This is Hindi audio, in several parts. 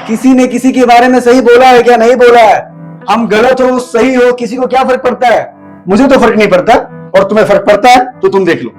किसी ने किसी के बारे में सही बोला है क्या, नहीं बोला है। हम गलत हो सही हो किसी को क्या फर्क पड़ता है। मुझे तो फर्क नहीं पड़ता, और तुम्हें फर्क पड़ता है तो तुम देख लो।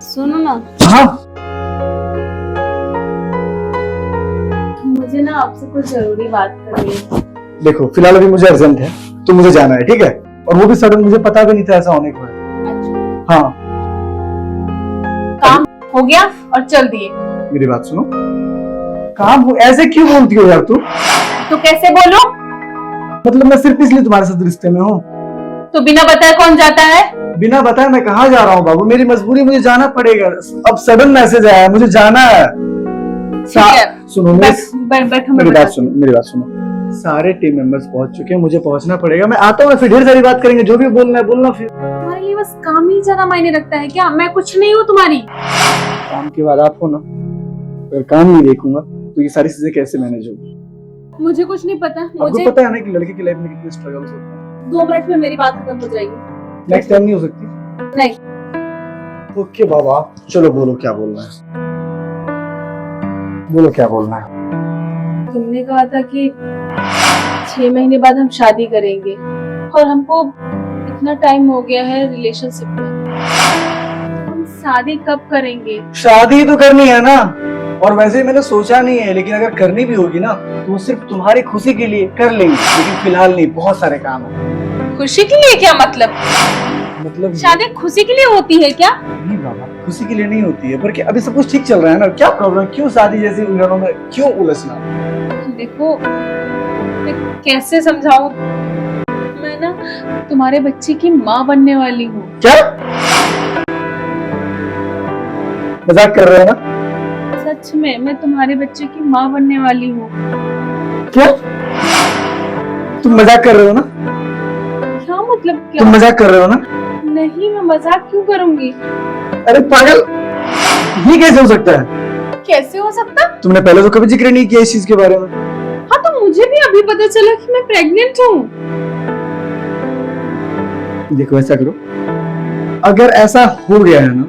सुनो ना, हाँ, मुझे ना आपसे कुछ जरूरी बात करनी है। देखो फिलहाल अभी मुझे अर्जेंट है तो मुझे जाना है, ठीक है। और वो भी सडन, मुझे पता भी नहीं था ऐसा होने को है। अच्छा, हाँ, काम हो गया और चल दिए। मेरी बात सुनो। काम हो, ऐसे क्यों बोलती हो यार तू? तो कैसे बोलो? मतलब मैं सिर्फ इसलिए तुम्हारे साथ रिश्ते में हूँ? तो बिना बताए कौन जाता है? बिना बताए मैं कहाँ जा रहा हूँ बाबू, मेरी मजबूरी, मुझे जाना पड़ेगा। अब सडन मैसेज आया है, मुझे जाना है। ठीक है, सुनो बैठो, मेरी बात सुनो, मेरी बात सुनो। सारे टीम मेंबर्स पहुंच चुके हैं, मुझे पहुंचना पड़ेगा। मैं आता हूँ, फिर ढेर सारी बात करेंगे, जो भी बोलना है बोलना। फिर तुम्हारे लिए बस काम ही ज्यादा मायने रखता है क्या? मैं कुछ नहीं हूँ तुम्हारी। काम के बाद आप हो ना, अगर काम नहीं देखूंगा तो ये सारी चीजें कैसे मैनेज होगी? मुझे कुछ नहीं पता। आपको मुझे पता है ना कि लड़के की लाइफ में कितने स्ट्रगल्स होते हैं। 2 मिनट में मेरी बात खत्म हो जाएगी। नेक्स्ट टाइम नहीं हो सकती? नहीं। ओके बाबा, चलो बोलो क्या बोलना है, बोलो क्या बोलना है। तुमने कहा था कि 6 महीने बाद हम शादी करेंगे, और हमको इतना टाइम हो गया है रिलेशनशिप में। हम शादी कब करेंगे? शादी तो करनी है ना, और वैसे मैंने सोचा नहीं है, लेकिन अगर करनी भी होगी ना तो वो सिर्फ तुम्हारी खुशी के लिए कर लेंगे, लेकिन फिलहाल नहीं, बहुत सारे काम है। खुशी के लिए? क्या मतलब? मतलब शादी खुशी के लिए होती है क्या? नहीं बाबा, खुशी के लिए नहीं होती है, पर क्या अभी सब कुछ ठीक चल रहा है ना, क्या प्रॉब्लम, क्यों शादी जैसी उलझनों में क्यों उलझना? देखो, मैं कैसे समझाऊं, मैं ना तुम्हारे बच्चे की माँ बनने वाली हूँ। क्या मजाक कर रहे हो ना? सच में मैं तुम्हारे बच्चे की माँ बनने वाली हूँ। क्या तुम मजाक कर रहे हो ना? क्या मतलब? क्या? तुम मजाक कर रहे हो ना? नहीं, मैं मजाक क्यों करूंगी? अरे पागल, ये कैसे हो सकता है? कैसे हो सकता? तुमने पहले तो कभी जिक्र नहीं किया इस चीज के बारे में। हाँ, तो मुझे भी अभी पता चला कि मैं प्रेग्नेंट हूँ। देखो ऐसा करो, अगर ऐसा हो गया है ना,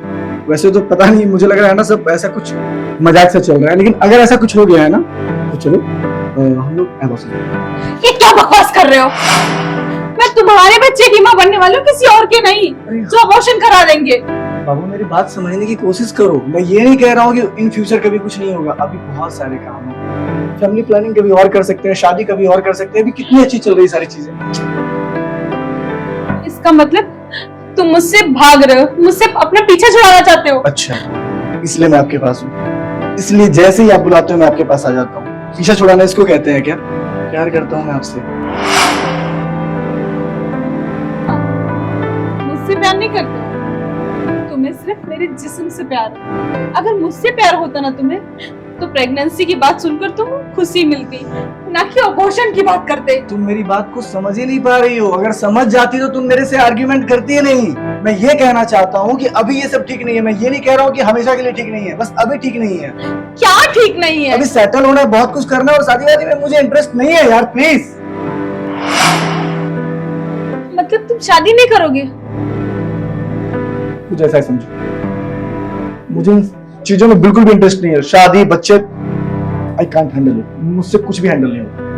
वैसे तो पता नहीं, मुझे लग रहा है ना सब ऐसा कुछ मजाक से चल रहा है, लेकिन अगर ऐसा कुछ हो गया है ना तो चलो हम लोग अबॉर्शन करें। ये क्या बकवास कर रहे हो? मैं तुम्हारे बच्चे की माँ बनने वाली हूँ, किसी और के नहीं, जो अबॉर्शन करा देंगे। बाबू मेरी बात समझने की कोशिश करो। मैं ये नहीं कह रहा हूँ कि इन फ्यूचर कभी कुछ नहीं होगा, अभी बहुत सारे काम हैं। फैमिली प्लानिंग कभी और कर सकते हैं, शादी कभी और कर सकते हैं, अभी कितनी अच्छी चल रही सारी चीजें। इसका मतलब तुम मुझसे भाग रहे हो, मुझसे अपना पीछा छुड़ाना चाहते हो। अच्छा, इसलिए मैं आपके पास हूँ, इसलिए जैसे ही आप बुलाते हो मैं आपके पास आ जाता हूँ। पीछा छुड़ाना इसको कहते हैं क्या? प्यार करता हूँ मैं आपसे। मुझसे प्यार नहीं करते, तुम्हें सिर्फ मेरे जिस्म से प्यार है। अगर मुझसे प्यार होता ना तुम्हें, तो प्रेगनेंसी की बात सुनकर तुम खुशी मिलती, ना कि अबॉर्शन की बात करते। तुम मेरी बात को समझ ही नहीं पा रही हो। अगर समझ जाती तो तुम मेरे से आर्ग्यूमेंट करती है नहीं। मैं ये कहना चाहता हूँ कि अभी ये सब ठीक नहीं है। मैं ये नहीं कह रहा हूँ कि हमेशा के लिए ठीक नहीं है, बस अभी ठीक नहीं है। क्या ठीक नहीं है? अभी सेटल होना है, बहुत कुछ करना है, और शादी वादी में मुझे इंटरेस्ट नहीं है यार, प्लीज। मतलब तुम शादी नहीं करोगे? कुछ ऐसा ही समझो, मुझे इन चीजों में बिल्कुल भी इंटरेस्ट नहीं है। शादी, बच्चे, आई कांट हैंडल इट। मुझसे कुछ भी हैंडल नहीं होगा।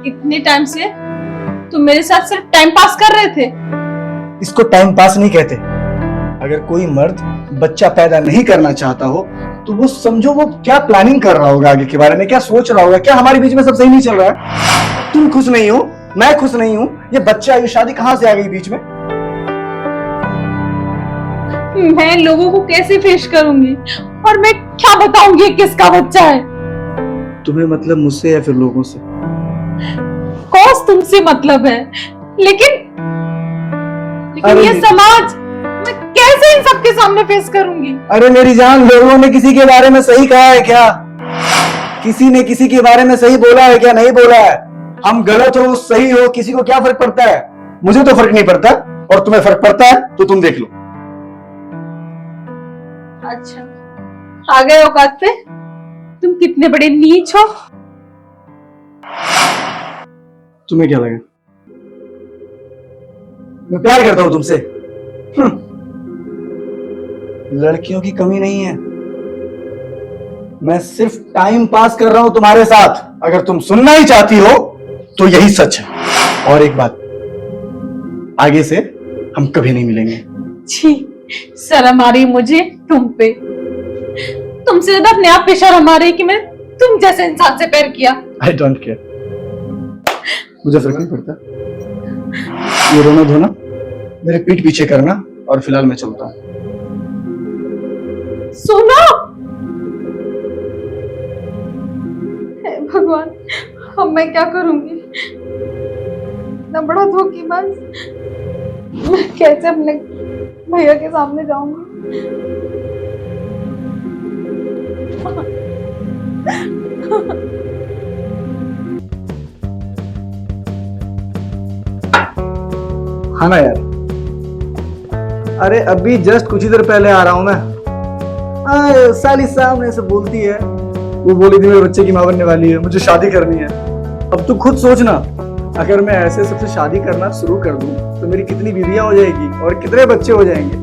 इतने टाइम से तुम मेरे साथ सिर्फ टाइम पास कर रहे थे। इसको टाइम पास नहीं कहते। अगर कोई मर्द बच्चा पैदा नहीं करना चाहता हो तो वो समझो वो क्या प्लानिंग कर रहा होगा आगे के बारे में, क्या सोच रहा होगा, क्या हमारे बीच में सब सही नहीं चल रहा है। तुम खुश नहीं हो मैं खुश नहीं हूं, ये बच्चा, ये शादी कहां से आ गई बीच में? मैं लोगों को कैसे पेश करूंगी और मैं क्या बताऊंगी किसका बच्चा है? तुम्हें मतलब मुझसे या फिर लोगों से? कौस तुमसे मतलब है, लेकिन अरे ये समाज मैं कैसे इन सबके सामने फेस करूंगी? अरे मेरी जान, लोगों ने किसी के बारे में सही कहा है क्या? किसी ने किसी के बारे में सही बोला है क्या? नहीं बोला है। हम गलत हो सही हो, किसी को क्या फर्क पड़ता है? मुझे तो फर्क नहीं पड़ता, और तुम्हें फर्क पड़ता है तो तुम देख लो। अच्छा, आ गए औकात पे? तुम कितने बड़े नीच हो। तुम्हें क्या लगा मैं प्यार करता हूं तुमसे? लड़कियों की कमी नहीं है, मैं सिर्फ टाइम पास कर रहा हूं तुम्हारे साथ। अगर तुम सुनना ही चाहती हो तो यही सच है। और एक बात, आगे से हम कभी नहीं मिलेंगे। छी, शर्म आ रही मुझे तुम पे। तुमसे ज्यादा अपने आप पे शर्म आ रही कि मैं तुम जैसे इंसान से प्यार किया। आई डोंट केयर, मुझे फर्क नहीं पड़ता। ये रोना धोना मेरे पीठ पीछे करना, और फिलहाल मैं चलता हूं। सुनो, हे भगवान, अब मैं क्या करूंगी? इतना बड़ा धोखेबाज, मैं कैसे अपने भैया के सामने जाऊंगी? हाँ ना यार, अरे अभी जस्ट कुछ ही देर पहले आ रहा हूं मैं। साली सामने से बोलती है, वो बोली थी मेरे बच्चे की मां बनने वाली है, मुझे शादी करनी है। अब तू खुद सोचना, अगर मैं ऐसे सबसे शादी करना शुरू कर दूं तो मेरी कितनी बीवियां हो जाएगी और कितने बच्चे हो जाएंगे।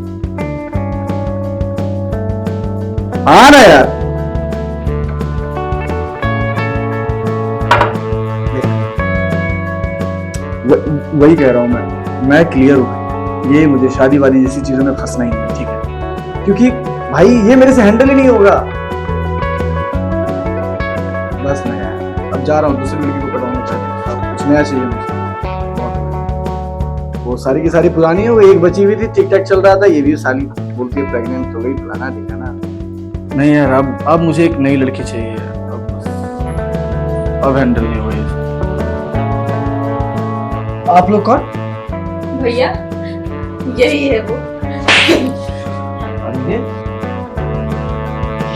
हाँ ना यार, वही कह रहा हूं मैं क्लियर हूं। ये मुझे शादी वादी जैसी चीजों में फंसना ही है, ठीक है? क्योंकि भाई ये मेरे से हैंडल ही नहीं होगा। बस मैं यार अब जा रहा हूँ, दूसरी लड़की को पटाऊंगा चाहिए, अब कुछ नया चाहिए मुझे। वो सारी की सारी पुरानी है, वो एक बची हुई थी, ठीक ठाक चल रहा था। ये भी साली बोलती है प्रेग्नेंट हो गई, फलाना ढिकाना। नहीं यार, अब मुझे एक नई लड़की चाहिए यार। अब हैंडल नहीं हुआ ये। आप लोग कौन? भैया, यही है वो।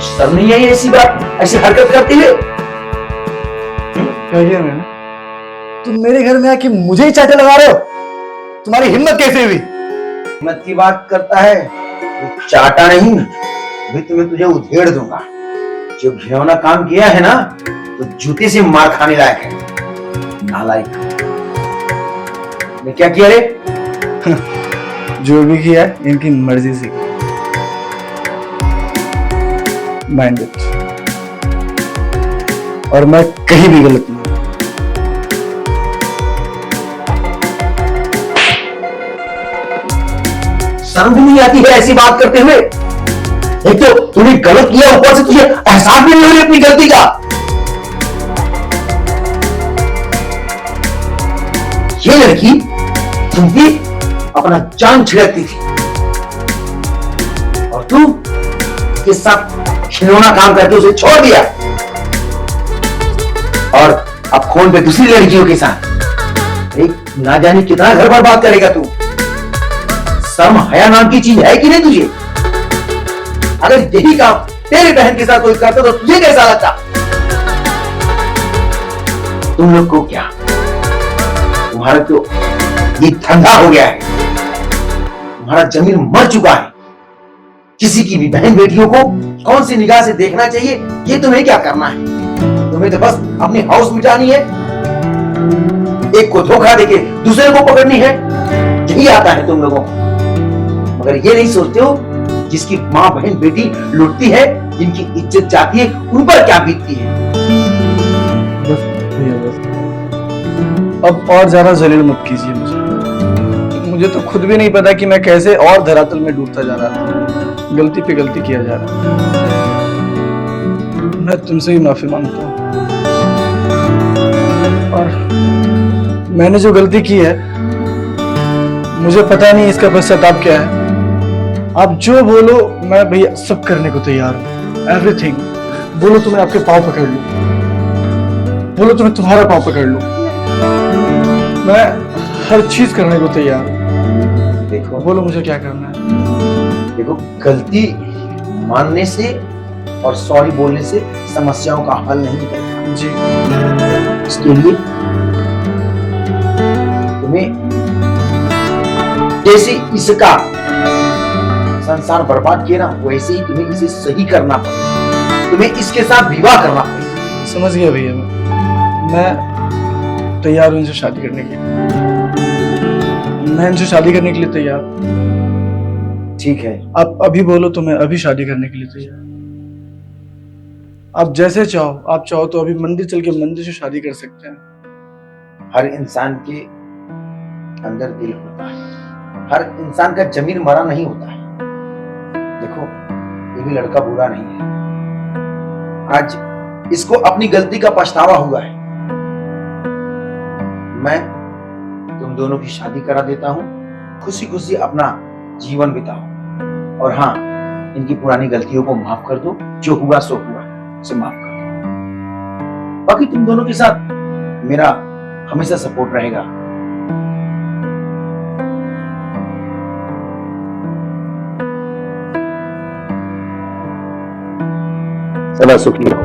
शर्म नहीं आई ऐसी बात, ऐसी हरकत करती है? क्या किया मैंने? तुम मेरे घर में आके मुझे ही चाटे लगा रहे हो? तुम्हारी हिम्मत कैसे हुई? हिम्मत की बात करता है, तो चाटा नहीं, अभी तुम्हें तुझे उधेड़ दूंगा। जो घिनौना काम किया है ना, तो जूते से मार खाने लायक है। नालायक। ने क्या किया रे? जो भी किया है इनकी मर्जी से, माइंड इट। और मैं कहीं भी गलत नहीं। शर्म भी नहीं आती है ऐसी बात करते हुए? एक तो तूने गलत किया, ऊपर से तुझे एहसास भी नहीं हो रही अपनी गलती का। ये लड़की तुम भी अपना जान छिड़कती थी, और तू इसके साथ खिलौना काम करके उसे छोड़ दिया, और अब फोन पे दूसरी लड़कियों के साथ एक ना जाने कितना घर बर्बाद करेगा तू। शर्म हया नाम की चीज है कि नहीं तुझे? अगर यही काम तेरे बहन के साथ कोई करता तो तुझे कैसा लगता? तुम लोग को क्या, तुम्हारा तो ये धंधा हो गया है, तुम्हारा जमीन मर चुका है। किसी की भी बहन बेटियों को कौन सी निगाह से देखना चाहिए, ये तुम्हें क्या करना है? तुम्हें तो बस अपनी हाउस मिटानी है, एक को धोखा देके दूसरे को पकड़नी है, यही आता है तुम लोगों को। मगर ये नहीं सोचते हो जिसकी माँ बहन बेटी लुटती है, जिनकी इज्जत जाती है, उन पर क्या बीतती है। बस भैया बस, अब और ज्यादा जलील मत कीजिए मुझे तो खुद भी नहीं पता कि मैं कैसे और धरातल में डूबता जा रहा था। गलती पे गलती किया जा रहा है। मैं तुमसे ही माफी मांगता हूँ, और मैंने जो गलती की है मुझे पता नहीं इसका पश्चाताप क्या है। आप जो बोलो मैं भैया सब करने को तैयार हूँ, एवरीथिंग। बोलो तो मैं आपके पाँव पकड़ लूं, बोलो तो मैं तुम्हारा पाँव पकड़ लूं, मैं हर चीज करने को तैयार हूँ। देखो बोलो मुझे क्या करना है। देखो, गलती मानने से और सॉरी बोलने से समस्याओं का हल नहीं निकलता। जी इसके लिए तुम्हें जैसे इसका संसार बर्बाद किया ना, वैसे ही तुम्हें इसे सही करना पड़ेगा। तुम्हें इसके साथ विवाह करना पड़ेगा। समझ गया भैया, मैं तैयार हूँ इनसे शादी करने के लिए। मैं इनसे शादी करने के लिए तैयार हूँ। ठीक है, आप अभी बोलो तो मैं अभी शादी करने के लिए तैयार हूँ। आप जैसे चाहो, आप चाहो तो अभी मंदिर चल के मंदिर से शादी कर सकते हैं। हर इंसान के अंदर दिल होता है, हर इंसान का जमीर मरा नहीं होता है। देखो, ये भी लड़का बुरा नहीं है। आज इसको अपनी गलती का पछतावा हुआ है। मैं तुम दोनों की शादी करा देता हूं, खुशी खुशी अपना जीवन बिताओ। और हाँ, इनकी पुरानी गलतियों को माफ कर दो। जो हुआ सो हुआ, उसे माफ कर दो। बाकी तुम दोनों के साथ मेरा हमेशा सपोर्ट रहेगा। सदा सुखी रहो।